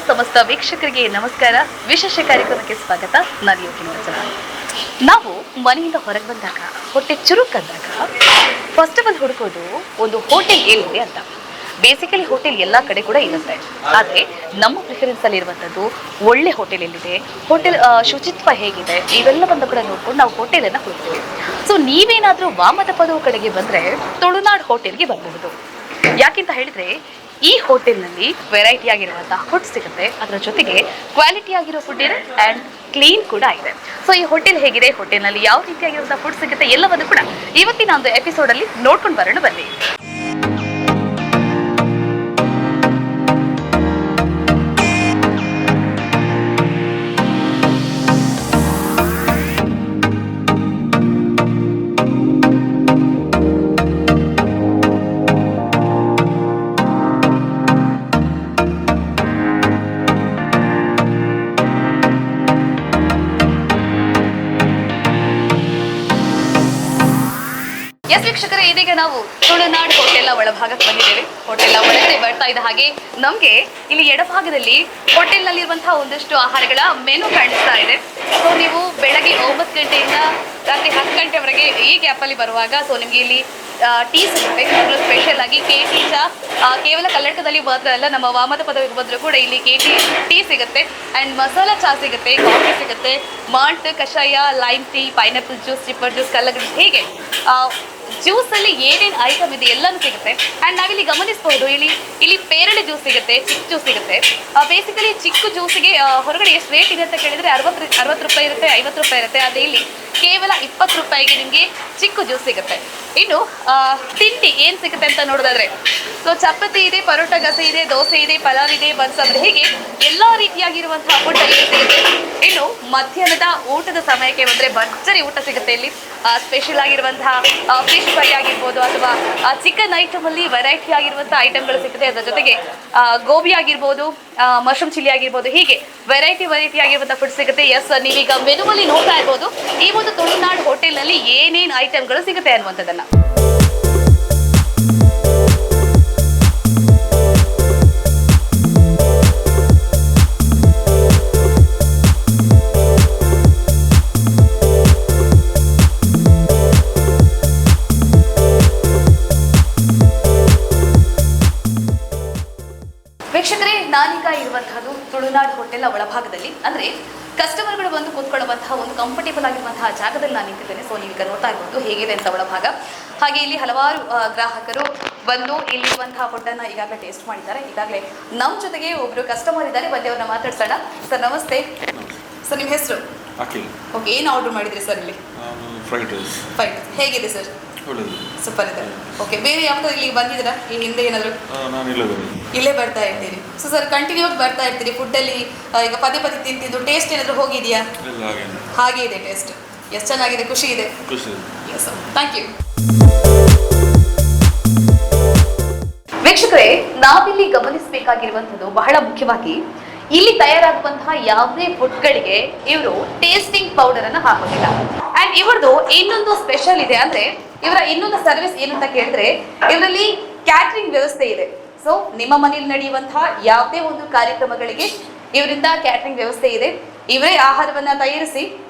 ಸಮಸ್ತ ವೀಕ್ಷಕರಿಗೆ ನಮಸ್ಕಾರ. ವಿಶೇಷ ಕಾರ್ಯಕ್ರಮಕ್ಕೆ ಸ್ವಾಗತ. ನಾನು ಯೋಗಿ ಮಂಜುಳ. ನಾವು ಮನೆಯಿಂದ ಹೊರಗೆ ಬಂದಾಗ ಹೊಟ್ಟೆ ಚುರುಕಂದಾಗ ಫಸ್ಟ್ ಆಫ್ ಆಲ್ ಹುಡುಕೋದು ಒಂದು ಹೋಟೆಲ್ ಎಲ್ಲಿದೆ ಅಂತ. ಬೇಸಿಕಲಿ ಹೋಟೆಲ್ ಎಲ್ಲ ಕಡೆ ಕೂಡ ಇರುತ್ತೆ, ಆದರೆ ನಮ್ಮ ಪ್ರಿಫರೆನ್ಸ್ ಅಲ್ಲಿ ಇರುವಂಥದ್ದು ಒಳ್ಳೆ ಹೋಟೆಲ್ ಎಲ್ಲಿದೆ, ಹೋಟೆಲ್ ಶುಚಿತ್ವ ಹೇಗಿದೆ, ಇವೆಲ್ಲವನ್ನು ಕೂಡ ನೋಡ್ಕೊಂಡು ನಾವು ಹೋಟೆಲನ್ನು ಹುಡುಕ್ತೀವಿ. ಸೊ ನೀವೇನಾದರೂ ವಾಮದ ಪದವು ಕಡೆಗೆ ಬಂದರೆ ತುಳುನಾಡು ಹೋಟೆಲ್ಗೆ ಬರಬಹುದು. ಯಾಕೆಂತ ಹೇಳಿದ್ರೆ ಈ ಹೋಟೆಲ್ನಲ್ಲಿ ವೆರೈಟಿ ಆಗಿರುವಂತಹ ಫುಡ್ ಸಿಗುತ್ತೆ, ಅದರ ಜೊತೆಗೆ ಕ್ವಾಲಿಟಿ ಆಗಿರೋ ಫುಡ್ ಇದೆ ಆ್ಯಂಡ್ ಕ್ಲೀನ್ ಕೂಡ ಇದೆ. ಸೊ ಈ ಹೋಟೆಲ್ ಹೇಗಿದೆ, ಹೋಟೆಲ್ನಲ್ಲಿ ಯಾವ ರೀತಿಯಾಗಿರುವಂತಹ ಫುಡ್ ಸಿಗುತ್ತೆ ಎಲ್ಲವನ್ನು ಕೂಡ ಇವತ್ತಿನ ಒಂದು ಎಪಿಸೋಡಲ್ಲಿ ನೋಡ್ಕೊಂಡು ಬರೋಣ ಬನ್ನಿ. ವೀಕ್ಷಕರೇ, ಇದೀಗ ನಾವು ತುಳುನಾಡು ಹೋಟೆಲ್ನ ಒಳಭಾಗಕ್ಕೆ ಬಂದಿದ್ದೇವೆ. ಹೋಟೆಲ್ನ ಒಳಗಡೆ ಬರ್ತಾ ಇದ್ದ ಹಾಗೆ ನಮಗೆ ಇಲ್ಲಿ ಎಡಭಾಗದಲ್ಲಿ ಹೋಟೆಲ್ನಲ್ಲಿರುವಂತಹ ಒಂದಷ್ಟು ಆಹಾರಗಳ ಮೆನು ಕಾಣಿಸ್ತಾ ಇದೆ. ಸೊ ನೀವು ಬೆಳಗ್ಗೆ 9 ಗಂಟೆಯಿಂದ ರಾತ್ರಿ 10 ಗಂಟೆವರೆಗೆ ಈ ಗ್ಯಾಪಲ್ಲಿ ಬರುವಾಗ ಸೊ ನಿಮಗೆ ಇಲ್ಲಿ ಟೀ ಸಿಗುತ್ತೆ. ಅದರಲ್ಲೂ ಸ್ಪೆಷಲ್ ಆಗಿ KT ಚಾ, ಕೇವಲ ಕರ್ನಾಟಕದಲ್ಲಿ ಮಾತ್ರ ಅಲ್ಲ, ನಮ್ಮ ವಾಮದ ಪದವಿಗೆ ಬಂದರೂ ಕೂಡ ಇಲ್ಲಿ KT ಟೀ ಸಿಗುತ್ತೆ ಆ್ಯಂಡ್ ಮಸಾಲಾ ಚಾ ಸಿಗುತ್ತೆ, ಕಾಫಿ ಸಿಗುತ್ತೆ, ಮಾಲ್ಟ್, ಕಷಾಯ, lime tea, pineapple juice, chipper juice, ಕಲ್ಲಂಗಡಿ, ಹೀಗೆ ಜ್ಯೂಸಲ್ಲಿ ಏನೇನು ಐಟಮ್ ಇದೆ ಎಲ್ಲನೂ ಸಿಗುತ್ತೆ. ಆ್ಯಂಡ್ ನಾವಿಲ್ಲಿ ಗಮನಿಸಬಹುದು, ಇಲ್ಲಿ ಪೇರಳೆ ಜ್ಯೂಸ್ ಸಿಗುತ್ತೆ, ಚಿಕ್ಕ ಜ್ಯೂಸ್ ಸಿಗುತ್ತೆ. ಬೇಸಿಕಲಿ ಚಿಕ್ಕ ಜ್ಯೂಸಿಗೆ ಹೊರಗಡೆ ಎಷ್ಟು ರೇಟ್ ಇದೆ ಅಂತ ಕೇಳಿದರೆ 60 ರೂಪಾಯಿ ಇರುತ್ತೆ, 50 ರೂಪಾಯಿ ಇರುತ್ತೆ. ಆದರೆ ಇಲ್ಲಿ ಕೇವಲ 20 ರೂಪಾಯಿಗೆ ನಿಮಗೆ ಚಿಕ್ಕ ಜ್ಯೂಸ್ ಸಿಗುತ್ತೆ. ಇನ್ನು ತಿಂಡಿ ಏನು ಸಿಗುತ್ತೆ ಅಂತ ನೋಡೋದಾದ್ರೆ ಸೊ ಚಪಾತಿ ಇದೆ, ಪರೋಟ ಗಸೆ ಇದೆ, ದೋಸೆ ಇದೆ, ಪಲಾವ್ ಇದೆ, ಬನ್ಸಂದ್ರೆ, ಹೀಗೆ ಎಲ್ಲ ರೀತಿಯಾಗಿರುವಂತಹ ಫುಡ್ ಇಲ್ಲಿ ಸಿಗುತ್ತೆ. ಇನ್ನು ಮಧ್ಯಾಹ್ನದ ಊಟದ ಸಮಯಕ್ಕೆ ಬಂದರೆ ಭರ್ಜರಿ ಊಟ ಸಿಗುತ್ತೆ. ಇಲ್ಲಿ ಸ್ಪೆಷಲ್ ಆಗಿರುವಂತಹ ಫಿಶ್ ಫ್ರೈ ಆಗಿರ್ಬೋದು ಅಥವಾ ಚಿಕನ್ ಐಟಮಲ್ಲಿ ವೆರೈಟಿ ಆಗಿರುವಂಥ ಐಟಮ್ಗಳು ಸಿಗುತ್ತೆ. ಅದರ ಜೊತೆಗೆ ಗೋಬಿ ಆಗಿರ್ಬೋದು, ಮಶ್ರೂಮ್ ಚಿಲ್ಲಿ ಆಗಿರ್ಬೋದು, ಹೀಗೆ ವೆರೈಟಿ ಆಗಿರುವಂಥ ಫುಡ್ ಸಿಗುತ್ತೆ. ಎಸ್, ನೀವೀಗ ಮೆನುವಲ್ಲಿ ನೋಡ್ತಾ ಇರ್ಬೋದು ಈ ಒಂದು ತುಳುನಾಡು ಹೋಟೆಲ್ನಲ್ಲಿ ಏನೇನು ಐಟಮ್ಗಳು ಸಿಗುತ್ತೆ ಅನ್ನುವಂಥದ್ದನ್ನು. ವೀಕ್ಷಕರೇ, ನಾನೀಗ ಇರುವಂತಹದ್ದು ತುಳುನಾಡು ಹೋಟೆಲ್ನ ಒಳಭಾಗದಲ್ಲಿ, ಅಂದರೆ ಕಸ್ಟಮರ್ಗಳು ಬಂದು ಕೂತ್ಕೊಳ್ಳುವಂತಹ ಒಂದು ಕಂಫರ್ಟೇಬಲ್ ಆಗಿರುವಂತಹ ಜಾಗದಲ್ಲಿ ನಾನು ನಿಂತಿದ್ದೇನೆ. ಸೊ ನೀವೀಗ ನೋಡ್ತಾ ಇರ್ಬೋದು ಹೇಗಿದೆ ಅಂತ ಒಳಭಾಗ. ಹಾಗೆ ಇಲ್ಲಿ ಹಲವಾರು ಗ್ರಾಹಕರು ಬಂದು ಇಲ್ಲಿರುವಂತಹ ಫುಡ್ಡನ್ನು ಈಗಾಗಲೇ ಟೇಸ್ಟ್ ಮಾಡಿದ್ದಾರೆ. ಈಗಾಗಲೇ ನಮ್ಮ ಜೊತೆಗೆ ಒಬ್ಬರು ಕಸ್ಟಮರ್ ಇದ್ದಾರೆ, ಬನ್ನಿ ಅವ್ರನ್ನ ಮಾತಾಡ್ಸೋಣ. ಸರ್ ನಮಸ್ತೆ. ಸರ್ ನಿಮ್ಮ ಹೆಸರು? ಅಖಿಲ್. ಓಕೆ, ಏನು ಆರ್ಡರ್ ಮಾಡಿದ್ರಿ ಸರ್ ಇಲ್ಲಿ? Fried rice. ಹೇಗಿದೆ ಸರ್? ಸೂಪರ್ ಇದೆ. ಓಕೆ, ಬೇರೆ ಯಾವ್ದು ಇಲ್ಲಿಗೆ ಬಂದಿದ್ದೀರಾ ಈ ಹಿಂದೆ ಏನಾದರೂ? ನಾನು ಇಲ್ಲೇ ಬರ್ತಾ ಇರ್ತೀರಿ. ಸೊ ಸರ್ ಕಂಟಿನ್ಯೂ ಆಗಿ ಬರ್ತಾ ಇರ್ತೀರಿ ಫುಡ್ಡಲ್ಲಿ, ಈಗ ಪದೇ ತಿಂತಿದ್ದು ಟೇಸ್ಟ್ ಏನಾದರೂ ಹೋಗಿದೆಯಾ? ಹಾಗೆ ಇದೆ ಟೇಸ್ಟ್. ಎಷ್ಟು ಚೆನ್ನಾಗಿದೆ, ಖುಷಿ ಇದೆ. Yes sir, thank you. ವೀಕ್ಷಕರೇ, ನಾವಿಲ್ಲಿ ಗಮನಿಸಬೇಕಾಗಿರುವಂಥದ್ದು ಬಹಳ ಮುಖ್ಯವಾಗಿ, ಇಲ್ಲಿ ತಯಾರಾಗುವಂತಹ ಯಾವುದೇ ಫುಡ್ಗಳಿಗೆ ಇವರು ಟೇಸ್ಟಿಂಗ್ ಪೌಡರ್ ಅನ್ನು ಹಾಕೋದಿಲ್ಲ. ಅಂಡ್ ಇವ್ರದ್ದು ಇನ್ನೊಂದು ಸ್ಪೆಷಲ್ ಇದೆ, ಅಂದ್ರೆ ಇವರ ಇನ್ನೊಂದು ಸರ್ವಿಸ್ ಏನಂತ ಕೇಳಿದ್ರೆ ಇವರಲ್ಲಿ ಕ್ಯಾಟ್ರಿಂಗ್ ವ್ಯವಸ್ಥೆ ಇದೆ. ಸೊ ನಿಮ್ಮ ಮನೆಯಲ್ಲಿ ನಡೆಯುವಂತಹ ಯಾವುದೇ ಒಂದು ಕಾರ್ಯಕ್ರಮಗಳಿಗೆ ಇವರಿಂದ ಕ್ಯಾಟ್ರಿಂಗ್ ವ್ಯವಸ್ಥೆ ಇದೆ. ಇವರೇ ಆಹಾರವನ್ನ ತಯಾರಿಸಿ,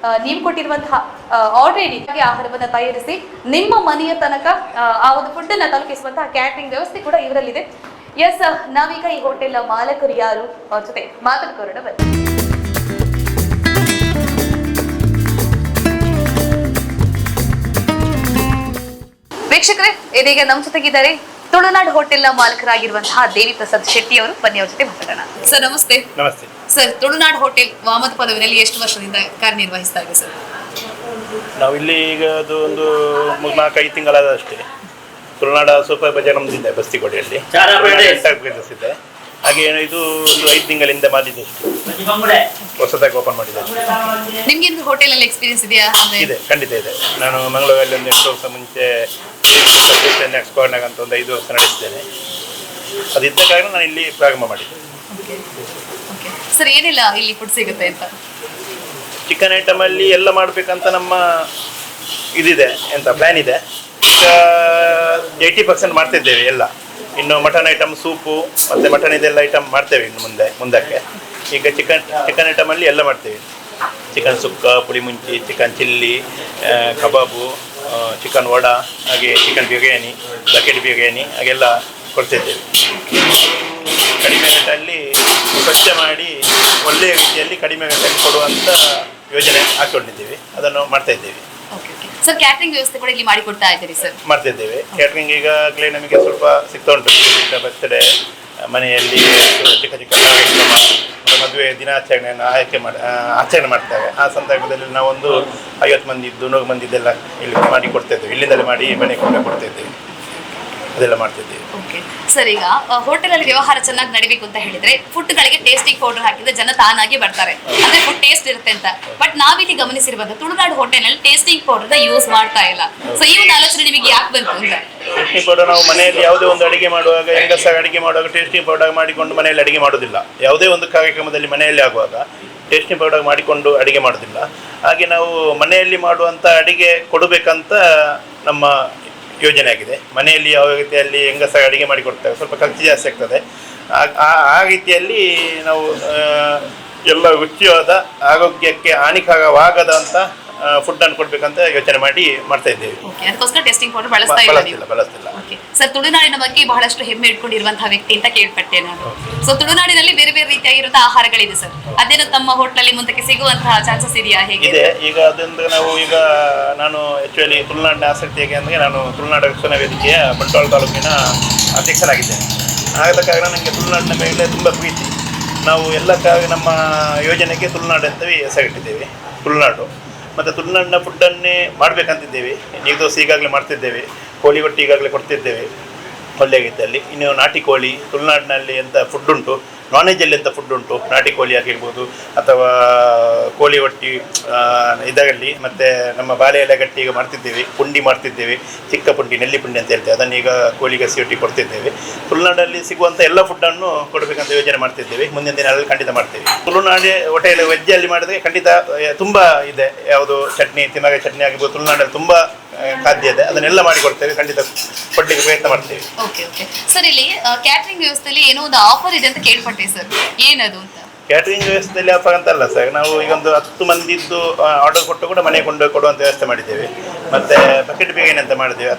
ನೀವು ಕೊಟ್ಟಿರುವಂತಹ ಆಲ್ರೆಡಿ ಆಹಾರವನ್ನ ತಯಾರಿಸಿ ನಿಮ್ಮ ಮನೆಯ ತನಕ ಆ ಒಂದು ಫುಡ್ ಅನ್ನ ತಲುಪಿಸುವಂತಹ ಕ್ಯಾಟ್ರಿಂಗ್ ವ್ಯವಸ್ಥೆ ಕೂಡ ಇವರಲ್ಲಿದೆ. ಎಸ್, ನಾವೀಗ ಈ ಹೋಟೆಲ್ ಮಾಲಕರು ಯಾರು ಅವ್ರ ಜೊತೆ ಮಾತಾಡ್ಕೊಳ್ಳೋಣ ಬನ್ನಿ. ವೀಕ್ಷಕರೇ, ಇದೀಗ ನಮ್ಮ ಜೊತೆಗಿದ್ದಾರೆ ತುಳುನಾಡು ಹೋಟೆಲ್ನ ಮಾಲಕರಾಗಿರುವಂತಹ ದೇವಿ ಪ್ರಸಾದ್ ಶೆಟ್ಟಿ ಅವರು. ಬನ್ನಿ ಅವ್ರ ಜೊತೆ ಮಾತಾಡೋಣ. ಸರ್ ನಮಸ್ತೆ. ನಮಸ್ತೆ ಸರ್, ತುಳುನಾಡು ಹೋಟೆಲ್ ವಾಮದ ಪದವಿನಲ್ಲಿ ಎಷ್ಟು ವರ್ಷದಿಂದ ಕಾರ್ಯನಿರ್ವಹಿಸ್ತಾ ಇದೆ ಸರ್? ನಾವು ಇಲ್ಲಿ ಈಗ ಅದು ಒಂದು 4-5 ತಿಂಗಳಾದ ಅಷ್ಟೇ. ತುಳುನಾಡು ಸೂಪರ್ ಬಜಾರ್ ನಮ್ದಿದೆ ಬಸ್ತಿಕೋಟೆಯಲ್ಲಿ ಇದೆ. ಹಾಗೆ ಇದು ಒಂದು 5 ತಿಂಗಳಿಂದ ಮಾಡಿದ್ದಷ್ಟು, ಹೊಸದಾಗಿ ಓಪನ್ ಮಾಡಿದೆ. ನಿಮ್ಗೆ ಹೋಟೆಲ್ ಅಲ್ಲಿ ಎಕ್ಸ್ಪೀರಿಯನ್ಸ್ ಇದೆಯಾ? ಇದೆ, ಖಂಡಿತ ಇದೆ. ನಾನು ಮಂಗಳೂರಲ್ಲಿ ಒಂದು 8 ವರ್ಷ ಮುಂಚೆ ಎಕ್ಸ್ಪೋರ್ಟ್ನಾಗ ಅಂತ ಒಂದು 5 ವರ್ಷ ನಡೆಸಿದ್ದೇನೆ. ಅದಿದ್ದ ಕಾರಣ ನಾನು ಇಲ್ಲಿ ಪ್ರಾರಂಭ ಮಾಡಿದ್ದೆ. ಸರ್, ಏನಿಲ್ಲ ಇಲ್ಲಿ ಫುಡ್ ಸಿಗುತ್ತೆ ಅಂತ? ಚಿಕನ್ ಐಟಮಲ್ಲಿ ಎಲ್ಲ ಮಾಡಬೇಕಂತ ನಮ್ಮ ಇದಿದೆ, ಎಂತ ಪ್ಲ್ಯಾನ್ ಇದೆ. ಈಗ 80% ಮಾಡ್ತಿದ್ದೇವೆ ಎಲ್ಲ. ಇನ್ನು ಮಟನ್ ಐಟಮ್ ಸೂಪು ಮತ್ತು ಮಟನ್ ಇದೆಲ್ಲ ಐಟಮ್ ಮಾಡ್ತೇವೆ ಇನ್ನು ಮುಂದಕ್ಕೆ. ಈಗ ಚಿಕನ್ ಐಟಮಲ್ಲಿ ಎಲ್ಲ ಮಾಡ್ತೇವೆ. ಚಿಕನ್ ಸುಕ್ಕ, ಪುಳಿ ಮುಂಚಿ, ಚಿಕನ್ ಚಿಲ್ಲಿ, ಕಬಾಬು, ಚಿಕನ್ ವಡ, ಹಾಗೆ ಚಿಕನ್ ಬಿರಿಯಾನಿ, ಬಕೆಟ್ ಬಿರಿಯಾನಿ ಹಾಗೆಲ್ಲ ಕೊಡ್ತಿದ್ದೇವೆ. ಕಡಿಮೆ ರೇಟಲ್ಲಿ ಸ್ವಚ್ಛ ಮಾಡಿ ಒಳ್ಳೆಯ ರೀತಿಯಲ್ಲಿ ಕಡಿಮೆ ರೇಟಲ್ಲಿ ಕೊಡುವಂಥ ಯೋಜನೆ ಹಾಕ್ಕೊಂಡಿದ್ದೀವಿ, ಅದನ್ನು ಮಾಡ್ತಾಯಿದ್ದೇವೆ. ಸರ್ ಕ್ಯಾಟ್ರಿಂಗ್ ವ್ಯವಸ್ಥೆ ಕೂಡ ಇಲ್ಲಿ ಮಾಡಿಕೊಡ್ತಾ ಇದ್ದೀರಿ ಸರ್? ಮಾಡ್ತಿದ್ದೇವೆ. ಕ್ಯಾಟ್ರಿಂಗ್ ಈಗಾಗಲೇ ನಮಗೆ ಸ್ವಲ್ಪ ಸಿಗ್ತಾ ಉಂಟು. ಬರ್ತ್ಡೇ, ಮನೆಯಲ್ಲಿ ಚಿಕ್ಕ ಚಿಕ್ಕ ಕಾರ್ಯಕ್ರಮ, ಮದುವೆ ದಿನಾಚರಣೆಯನ್ನು ಆಚರಣೆ ಮಾಡ್ತಾರೆ. ಆ ಸಂದರ್ಭದಲ್ಲಿ ನಾವೊಂದು 50 ಮಂದಿದ್ದು 100 ಮಂದಿದ್ದೆಲ್ಲ ಇಲ್ಲಿ ಮಾಡಿ ಕೊಡ್ತಾಯಿದ್ದೇವೆ. ಇಲ್ಲಿಂದಲೇ ಮಾಡಿ ಮನೆ ಕೊಡ್ತಾಯಿದ್ದೇವೆ, ಅದೆಲ್ಲ ಮಾಡ್ತಿದ್ದೇವೆ. ಓಕೆ ಸರ್, ಈಗ ಹೋಟೆಲಲ್ಲಿ ವ್ಯವಹಾರ ಚೆನ್ನಾಗಿ ನಡಿಬೇಕು ಅಂತ ಹೇಳಿದ್ರೆ ಫುಡ್ಗಳಿಗೆ ಟೇಸ್ಟಿಂಗ್ ಪೌಡರ್ ಹಾಕಿದ್ರೆ ಜನ ತಾನಾಗಿ ಬರ್ತಾರೆ, ಅಂದ್ರೆ ಫುಡ್ ಟೇಸ್ಟ್ ಇರುತ್ತೆ ಅಂತ. ಬಟ್ ನಾವಿಲ್ಲಿ ಗಮನಿಸಿರ್ಬೋದು ತುಳುನಾಡು ಹೋಟೆಲ್ನಲ್ಲಿ ಟೇಸ್ಟಿಂಗ್ ಪೌಡರ್ ಯೂಸ್ ಮಾಡ್ತಾ ಇಲ್ಲ. ಸೊ ಈ ಒಂದು ಆಲೋಚನೆ ನಿಮಗೆ ಯಾಕೆ ಬಂತು ಅಂತ? ಟೇಸ್ಟಿಂಗ್ ಪೌಡರ್ ನಾವು ಮನೆಯಲ್ಲಿ ಯಾವುದೇ ಒಂದು ಅಡಿಗೆ ಮಾಡುವಾಗ, ಹೆಂಗಸ ಅಡಿಗೆ ಮಾಡುವಾಗ ಟೇಸ್ಟಿಂಗ್ ಪೌಡರ್ ಮಾಡಿಕೊಂಡು ಮನೆಯಲ್ಲಿ ಅಡಿಗೆ ಮಾಡೋದಿಲ್ಲ. ಯಾವುದೇ ಒಂದು ಕಾರ್ಯಕ್ರಮದಲ್ಲಿ ಮನೆಯಲ್ಲಿ ಆಗುವಾಗ ಟೇಸ್ಟಿಂಗ್ ಪೌಡರ್ ಮಾಡಿಕೊಂಡು ಅಡಿಗೆ ಮಾಡೋದಿಲ್ಲ. ಹಾಗೆ ನಾವು ಮನೆಯಲ್ಲಿ ಮಾಡುವಂಥ ಅಡಿಗೆ ಕೊಡಬೇಕಂತ ನಮ್ಮ ಯೋಜನೆ ಆಗಿದೆ. ಮನೆಯಲ್ಲಿ ಯಾವ ರೀತಿಯಲ್ಲಿ ಹೆಂಗಸ ಅಡಿಗೆ ಮಾಡಿ ಕೊಡ್ತಾರೆ, ಸ್ವಲ್ಪ ಖರ್ಚು ಜಾಸ್ತಿ ಆಗ್ತದೆ. ಆ ರೀತಿಯಲ್ಲಿ ನಾವು ಎಲ್ಲ ರುಚಿಯಾದ, ಆರೋಗ್ಯಕ್ಕೆ ಹಾನಿಕರವಾಗದಂಥ ಫುಡ್ಡನ್ನು ಕೊಡಬೇಕಂತ ಯೋಚನೆ ಮಾಡಿ ಮಾಡ್ತಾ ಇದ್ದೇವೆ. ಅದಕ್ಕೋಸ್ಕರ ಟೆಸ್ಟಿಂಗ್ ಪೌಡರ್ ಬಳಸ್ತಿಲ್ಲ. ಸರ್, ತುಳುನಾಡಿನ ಬಗ್ಗೆ ಬಹಳಷ್ಟು ಹೆಮ್ಮೆ ಇಟ್ಕೊಂಡಿರುವಂತಹ ವ್ಯಕ್ತಿ ಅಂತ ಕೇಳ್ಪಟ್ಟೆ ನಾನು. ಸೊ ತುಳುನಾಡಿನಲ್ಲಿ ಬೇರೆ ಬೇರೆ ರೀತಿಯಾಗಿರುವಂತಹ ಆಹಾರಗಳಿದೆ ಸರ್, ಅದೇನು ತಮ್ಮ ಹೋಟ್ಲಲ್ಲಿ ಮುಂದಕ್ಕೆ ಸಿಗುವಂತಹ ಚಾನ್ಸಸ್ ಇದೆಯಾ? ಹೇಗೆ ಇದೆ ಈಗ ಅದಂದ್ರೆ ನಾನು ಆಕ್ಚುಲಿ ತುಳುನಾಡಿನ ಆಸಕ್ತಿ ಹೇಗೆ ಅಂದರೆ, ನಾನು ತುಳುನಾಡು ರಕ್ಷಣಾ ವೇದಿಕೆಯ ಬಂಟ್ವಾಳ ತಾಲೂಕಿನ ಅಧ್ಯಕ್ಷನಾಗಿದ್ದೇನೆ. ಆದ ಕಾರಣ ನನಗೆ ತುಳುನಾಡಿನ ಮೇಲೆ ತುಂಬ ಪ್ರೀತಿ. ನಾವು ಎಲ್ಲ ನಮ್ಮ ಯೋಜನೆಗೆ ತುಳುನಾಡು ಅಂತವೇ ಹೆಸರಿಟ್ಟಿದ್ದೇವೆ. ತುಳುನಾಡು ಮತ್ತು ತುಳುನಾಡಿನ ಫುಡ್ಡನ್ನೇ ಮಾಡಬೇಕಂತಿದ್ದೇವೆ. ನೀರು ದೋಸೆ ಈಗಾಗಲೇ ಮಾಡ್ತಿದ್ದೇವೆ, ಕೋಳಿ ಒಟ್ಟು ಈಗಾಗಲೇ ಕೊಡ್ತಿದ್ದೇವೆ ಒಳ್ಳೆಯ ರೀತಿಯಲ್ಲಿ. ಇನ್ನು ನಾಟಿ ಕೋಳಿ, ತುಳುನಾಡಿನಲ್ಲಿ ಎಂಥ ಫುಡ್ ಉಂಟು, ನಾನ್ ವೆಜ್ಜಲ್ಲಿ ಎಂಥ ಫುಡ್ ಉಂಟು, ನಾಟಿ ಕೋಳಿ ಆಗಿರ್ಬೋದು ಅಥವಾ ಕೋಳಿ ಒಟ್ಟಿ ಇದರಲ್ಲಿ, ಮತ್ತು ನಮ್ಮ ಬಾಳೆ ಎಲೆ ಗಟ್ಟಿ ಈಗ ಮಾಡ್ತಿದ್ದೇವೆ, ಪುಂಡಿ ಮಾಡ್ತಿದ್ದೇವೆ, ಚಿಕ್ಕ ಪುಂಡಿ, ನೆಲ್ಲಿ ಪುಂಡಿ ಅಂತ ಹೇಳ್ತೇವೆ, ಅದನ್ನು ಈಗ ಕೋಳಿಗೆ ಸಿಟಿ ಕೊಡ್ತಿದ್ದೇವೆ. ತುಳುನಾಡಲ್ಲಿ ಸಿಗುವಂಥ ಎಲ್ಲ ಫುಡ್ಡನ್ನು ಕೊಡಬೇಕಂತ ಯೋಜನೆ ಮಾಡ್ತಿದ್ದೇವೆ. ಮುಂದಿನ ದಿನಗಳಲ್ಲಿ ಖಂಡಿತ ಮಾಡ್ತೇವೆ. ತುಳುನಾಡು ಹೋಟೆಲ್ ವೆಜ್ಜಲ್ಲಿ ಮಾಡಿದ್ರೆ ಖಂಡಿತ ತುಂಬ ಇದೆ. ಯಾವುದು ಚಟ್ನಿ, ತಿಮಗ ಚಟ್ನಿ ಆಗಿರ್ಬೋದು, ತುಳುನಾಡಲ್ಲಿ ತುಂಬ ಖಾದ್ಯ ಇದೆ, ಅದನ್ನೆಲ್ಲ ಮಾಡಿಕೊಡ್ತೇವೆ. ಖಂಡಿತ ಕೊಡ್ಲಿಕ್ಕೆ ಪ್ರಯತ್ನ ಮಾಡ್ತೇವೆ. ಸರ್, ಇಲ್ಲಿ ಕ್ಯಾಟರಿಂಗ್ ವ್ಯವಸ್ಥೆಯಲ್ಲಿ ಏನೋ ಒಂದು ಆಫರ್ ಇದೆ ಅಂತ ಕೇಳ್ಪಟ್ಟೆ ಸರ್, ಏನದು ಅಂತ? ಕ್ಯಾಟರಿಂಗ್ ವ್ಯವಸ್ಥೆಯಲ್ಲಿ ಆಫರ್ ಅಂತಲ್ಲ ಸರ್, ನಾವು ಈಗ ಒಂದು 10 ಮಂದಿದ್ದು ಆರ್ಡರ್ ಕೊಟ್ಟು ಕೂಡ ಮನೆಗೆ ಕೊಂಡು ಕೊಡುವಂಥ ವ್ಯವಸ್ಥೆ ಮಾಡಿದ್ದೇವೆ. ಮತ್ತು ಬಕೆಟ್ ಬಿರಿಯಾನಿ ಅಂತ ಮಾಡಿದ್ದೇವೆ.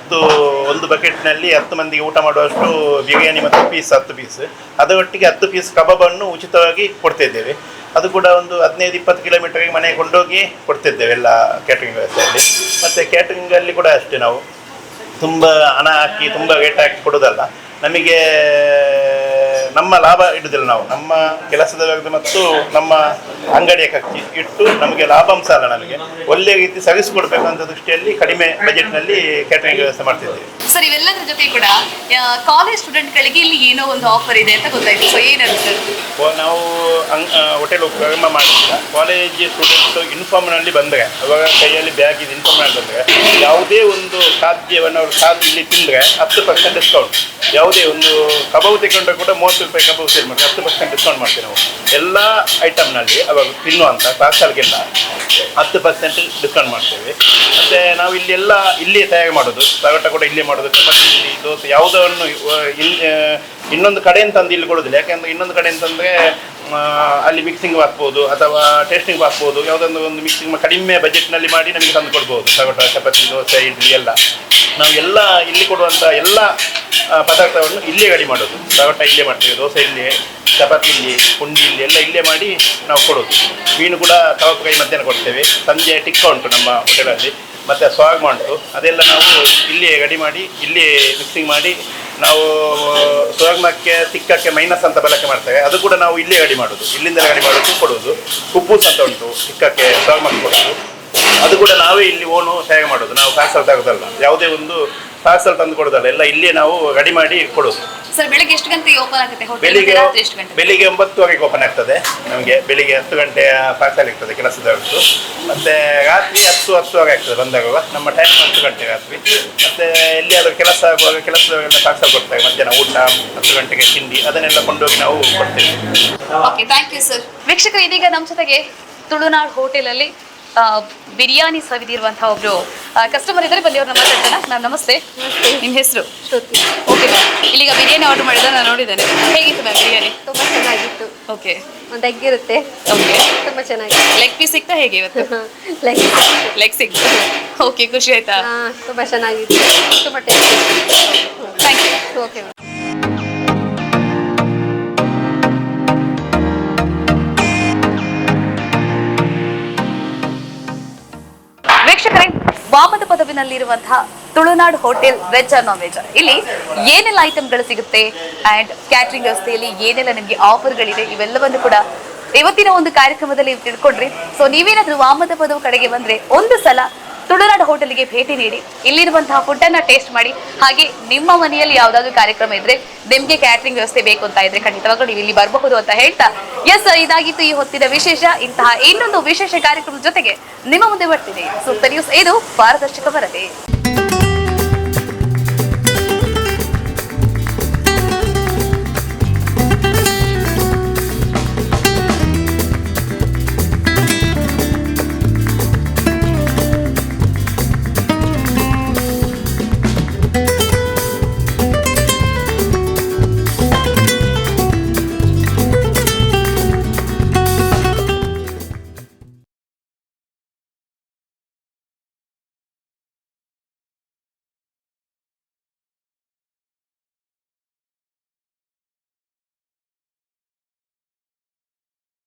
ಒಂದು ಬಕೆಟ್ನಲ್ಲಿ 10 ಮಂದಿಗೆ ಊಟ ಮಾಡುವಷ್ಟು ಬಿರಿಯಾನಿ ಮತ್ತು 10 ಪೀಸ್, ಅದರೊಟ್ಟಿಗೆ 10 ಪೀಸ್ ಕಬಾಬನ್ನು ಉಚಿತವಾಗಿ ಕೊಡ್ತಿದ್ದೇವೆ. ಅದು ಕೂಡ ಒಂದು 15-20 ಕಿಲೋಮೀಟರ್ಗೆ ಮನೆಗೆ ಕೊಂಡೋಗಿ ಕೊಡ್ತಿದ್ದೇವೆ ಎಲ್ಲ ಕ್ಯಾಟ್ರಿಂಗ್ ವ್ಯವಸ್ಥೆಯಲ್ಲಿ. ಮತ್ತು ಕ್ಯಾಟ್ರಿಂಗಲ್ಲಿ ಕೂಡ ಅಷ್ಟೇ, ನಾವು ತುಂಬ ಹಣ ಹಾಕಿ ತುಂಬ ರೇಟ್ ಹಾಕಿ ಕೊಡೋದಲ್ಲ. ನಮಗೆ ನಮ್ಮ ಲಾಭ ಇಡುವುದಿಲ್ಲ. ನಾವು ನಮ್ಮ ಕೆಲಸದ ವ್ಯವಸ್ಥೆ ಮತ್ತು ನಮ್ಮ ಅಂಗಡಿಯ ಖರ್ಚು ಇಟ್ಟು ನಮಗೆ ಲಾಭಾಂಶ ಅಲ್ಲ, ನಮಗೆ ಒಳ್ಳೆಯ ರೀತಿ ಸರ್ವಿಸ್ ಕೊಡಬೇಕು ಅಂತ ದೃಷ್ಟಿಯಲ್ಲಿ ಕಡಿಮೆ ಬಜೆಟ್ನಲ್ಲಿ ಕ್ಯಾಟರಿಂಗ್ ವ್ಯವಸ್ಥೆ ಮಾಡ್ತಿದ್ದೇವೆ. ಸರ್, ಇವೆಲ್ಲದರ ಜೊತೆ ಕೂಡ ಕಾಲೇಜ್ ಸ್ಟೂಡೆಂಟ್ಗಳಿಗೆ ಇಲ್ಲಿ ಏನೋ ಒಂದು ಆಫರ್ ಇದೆ ಅಂತ ಗೊತ್ತಾಯ್ತು. ಸೊ ಏನದು ಸರ್? ನಾವು ಹೋಟೆಲ್ ಪ್ರಾರಂಭ ಮಾಡಿಲ್ಲ. ಕಾಲೇಜ್ ಸ್ಟೂಡೆಂಟು ಯೂನಿಫಾರ್ಮ್ನಲ್ಲಿ ಬಂದರೆ, ಅವಾಗ ಕೈಯಲ್ಲಿ ಬ್ಯಾಗ್ ಇದು ಯೂನಿಫಾರ್ಮ್ನಲ್ಲಿ ಬಂದರೆ, ಯಾವುದೇ ಒಂದು ಖಾದ್ಯವನ್ನು ಅವರು ಖಾದ್ಯ ಇಲ್ಲಿ ತಿಂದರೆ 10% ಡಿಸ್ಕೌಂಟ್. ಯಾವುದೇ ಒಂದು ಕಬಾಬ್ ತಗೊಂಡ್ರೆ ಕೂಡ 30 ರೂಪಾಯಿ ಕಬಾಬ್ ಸೇಲ್ ಮಾಡಿ 10% ಡಿಸ್ಕೌಂಟ್ ಮಾಡ್ತೀವಿ ನಾವು. ಎಲ್ಲ ಐಟಮ್ನಲ್ಲಿ ಅವಾಗ ತಿನ್ನುವಂಥ ಪಾರ್ಸಲ್ಗೆಲ್ಲ 10% ಡಿಸ್ಕೌಂಟ್ ಮಾಡ್ತೇವೆ. ಮತ್ತು ನಾವು ಇಲ್ಲಿಯೇ ತಯಾರು ಮಾಡೋದು, ಪರೋಟ ಕೂಡ ಇಲ್ಲೇ ಮಾಡೋದು, ಚಪಾತಿ, ದೋಸೆ ಯಾವುದನ್ನು ಇನ್ನೊಂದು ಕಡೆಯಿಂದ ತಂದು ಇಲ್ಲಿ ಕೊಡೋದಿಲ್ಲ. ಯಾಕೆಂದರೆ ಇನ್ನೊಂದು ಕಡೆ ಅಂತಂದರೆ ಅಲ್ಲಿ ಮಿಕ್ಸಿಂಗ್ ಹಾಕ್ಬೋದು ಅಥವಾ ಟೇಸ್ಟಿಂಗ್ ಹಾಕ್ಬೋದು. ಯಾವುದೊಂದು ಮಿಕ್ಸಿಂಗ್ ಕಡಿಮೆ ಬಜೆಟ್ನಲ್ಲಿ ಮಾಡಿ ನಮಗೆ ತಂದು ಕೊಡ್ಬೋದು. ಪರೋಟ, ಚಪಾತಿ, ದೋಸೆ, ಇಡ್ಲಿ ಎಲ್ಲ ನಾವು ಇಲ್ಲಿ ಕೊಡುವಂಥ ಎಲ್ಲ ಪದಾರ್ಥವನ್ನು ಇಲ್ಲೇ ರೆಡಿ ಮಾಡೋದು. ಪರೋಟ ಇಲ್ಲೇ ಮಾಡ್ತೇವೆ, ದೋಸೆ ಇಲ್ಲೇ, ಚಪಾತಿ ಇಲ್ಲಿ, ಪುಂಡಿ ಇಲ್ಲಿ ಎಲ್ಲ ಇಲ್ಲೇ ಮಾಡಿ ನಾವು ಕೊಡೋದು. ಮೀನು ಕೂಡ ಕಬಾಬ್ ಫ್ರೈ ಮಧ್ಯಾಹ್ನ ಕೊಡ್ತೇವೆ. ಸಂಜೆ ಟಿಕ್ಕ ಉಂಟು ನಮ್ಮ ಹೋಟೆಲಲ್ಲಿ, ಮತ್ತು ಸ್ವಾಗ್ಮ ಉಂಟು. ಅದೆಲ್ಲ ನಾವು ಇಲ್ಲಿಯೇ ರೆಡಿ ಮಾಡಿ ಇಲ್ಲಿಯೇ ಮಿಕ್ಸಿಂಗ್ ಮಾಡಿ ನಾವು ಸ್ವಾಗ್ಮಕ್ಕೆ ಟಿಕ್ಕಕ್ಕೆ ಮೈನಸ್ ಅಂತ ಬಳಕೆ ಮಾಡ್ತೇವೆ. ಅದು ಕೂಡ ನಾವು ಇಲ್ಲೇ ರೆಡಿ ಮಾಡೋದು, ಇಲ್ಲಿಂದ ರೆಡಿ ಮಾಡೋದು ಕೊಡೋದು. ಕುಬ್ಬೂಸ್ ಅಂತ ಉಂಟು, ಟಿಕ್ಕಕ್ಕೆ ಸ್ವಾಗ್ಮಕ್ಕೆ ಕೊಡೋದು. ಅದು ಕೂಡ ನಾವೇ ಇಲ್ಲಿ ಓನು ತಯಾರು ಮಾಡೋದು. ನಾವು ಪಾರ್ಸಲ್ ತಗೋದಲ್ಲ, ಯಾವುದೇ ಒಂದು ಪಾರ್ಸಲ್ ತಂದು ಕೊಡೋದಲ್ಲ, ಎಲ್ಲ ಇಲ್ಲೇ ನಾವು ರೆಡಿ ಮಾಡಿ ಕೊಡೋದು. ಸರ್, ಬೆಳಗ್ಗೆ ಎಷ್ಟು ಗಂಟೆಗೆ ಓಪನ್ ಆಗುತ್ತೆ? ಬೆಳಿಗ್ಗೆ 9 ಓಪನ್ ಆಗ್ತದೆ. ನಮಗೆ ಬೆಳಿಗ್ಗೆ 10 ಗಂಟೆಯ ಪಾರ್ಸಲ್ ಇರ್ತದೆ ಕೆಲಸದವರದ್ದು. ಮತ್ತು ರಾತ್ರಿ 10-10 ಆಗ್ತದೆ ಬಂದಾಗ. ನಮ್ಮ ಟೈಮ್ 10 ಗಂಟೆ ರಾತ್ರಿ. ಮತ್ತು ಎಲ್ಲಿಯಾದರೂ ಕೆಲಸ ಆಗುವಾಗ ಕೆಲಸದವರೆಲ್ಲ ಪಾರ್ಸಲ್ ಕೊಡ್ತಾರೆ. ಮಧ್ಯಾಹ್ನ ಊಟ, 10 ಗಂಟೆಗೆ ತಿಂಡಿ, ಅದನ್ನೆಲ್ಲ ಕೊಂಡೋಗಿ ನಾವು ಕೊಡ್ತೇವೆ. Okay, thank you sir. ವೀಕ್ಷಕರು, ಇದೀಗ ನಮ್ಮ ಜೊತೆಗೆ ತುಳುನಾಡು ಹೋಟೆಲಲ್ಲಿ ಬಿರಿಯಾನಿ ಸವಿದಿರುವಂತಹ ಒಬ್ರು ಕಸ್ಟಮರ್ ಇದ್ದಾರೆ, ಬಲ್ಲಿ ಅವ್ರನ್ನ ಮಾತಾಡ್ತಾನ. ಮ್ಯಾಮ್ ನಮಸ್ತೆ, ನಿಮ್ಮ ಹೆಸರು? ಶ್ರುತಿ. ಓಕೆ ಮ್ಯಾಮ್, ಇಲ್ಲಿಗ ಬಿರಿಯಾನಿ ಆರ್ಡರ್ ಮಾಡಿದ ನಾನು ನೋಡಿದ್ದೇನೆ. ಹೇಗಿತ್ತು ಮ್ಯಾಮ್ ಬಿರಿಯಾನಿ? ತುಂಬ ಚೆನ್ನಾಗಿತ್ತು. ಓಕೆ ಒಂದು ಎಗ್ ಇರುತ್ತೆ, ಓಕೆ. ತುಂಬ ಚೆನ್ನಾಗಿತ್ತು. ಲೆಗ್ ಪೀಸ್ ಸಿಗ್ತಾ ಹೇಗೆ ಇವತ್ತು? ಲೈಕ್ ಲೆಗ್ ಸಿಗ್ತಾ? ಓಕೆ, ಖುಷಿ ಆಯ್ತಾ? ತುಂಬ ಚೆನ್ನಾಗಿತ್ತು, ತುಂಬ tasty. Thank you. Okay ma'am. ವೀಕ್ಷಕರೇ, ವಾಮದ ಪದವಿನಲ್ಲಿರುವಂತಹ Tulunadu hotel veg or non veg, ಇಲ್ಲಿ ಏನೆಲ್ಲ ಐಟಮ್ಗಳು ಸಿಗುತ್ತೆ ಅಂಡ್ ಕ್ಯಾಟ್ರಿಂಗ್ ವ್ಯವಸ್ಥೆಯಲ್ಲಿ ಏನೆಲ್ಲ ನಿಮಗೆ ಆಫರ್ಗಳಿದೆ ಇವೆಲ್ಲವನ್ನು ಕೂಡ ಇವತ್ತಿನ ಒಂದು ಕಾರ್ಯಕ್ರಮದಲ್ಲಿ ತಿಳ್ಕೊಂಡ್ರಿ. ಸೊ ನೀವೇನಾದ್ರೂ ವಾಮದ ಪದವು ಕಡೆಗೆ ಬಂದ್ರೆ ಒಂದು ಸಲ ತುಳುನಾಡು ಹೋಟೆಲ್ಗೆ ಭೇಟಿ ನೀಡಿ ಇಲ್ಲಿರುವಂತಹ ಫುಡ್ ಅನ್ನ ಟೇಸ್ಟ್ ಮಾಡಿ. ಹಾಗೆ ನಿಮ್ಮ ಮನೆಯಲ್ಲಿ ಯಾವ್ದಾದ್ರು ಕಾರ್ಯಕ್ರಮ ಇದ್ರೆ, ನಿಮ್ಗೆ ಕ್ಯಾಟ್ರಿಂಗ್ ವ್ಯವಸ್ಥೆ ಬೇಕು ಅಂತ ಇದ್ರೆ ಖಂಡಿತವಾಗ್ಲೂ ನೀವು ಇಲ್ಲಿ ಬರಬಹುದು ಅಂತ ಹೇಳ್ತಾ, ಎಸ್ ಇದಾಗಿತ್ತು ಈ ಹೊತ್ತಿನ ವಿಶೇಷ. ಇಂತಹ ಇನ್ನೊಂದು ವಿಶೇಷ ಕಾರ್ಯಕ್ರಮದ ಜೊತೆಗೆ ನಿಮ್ಮ ಮುಂದೆ ಬರ್ತೀನಿ. ಸೂಕ್ತ ನ್ಯೂಸ್, ಇದು ಪಾರದರ್ಶಕ ವರದಿ.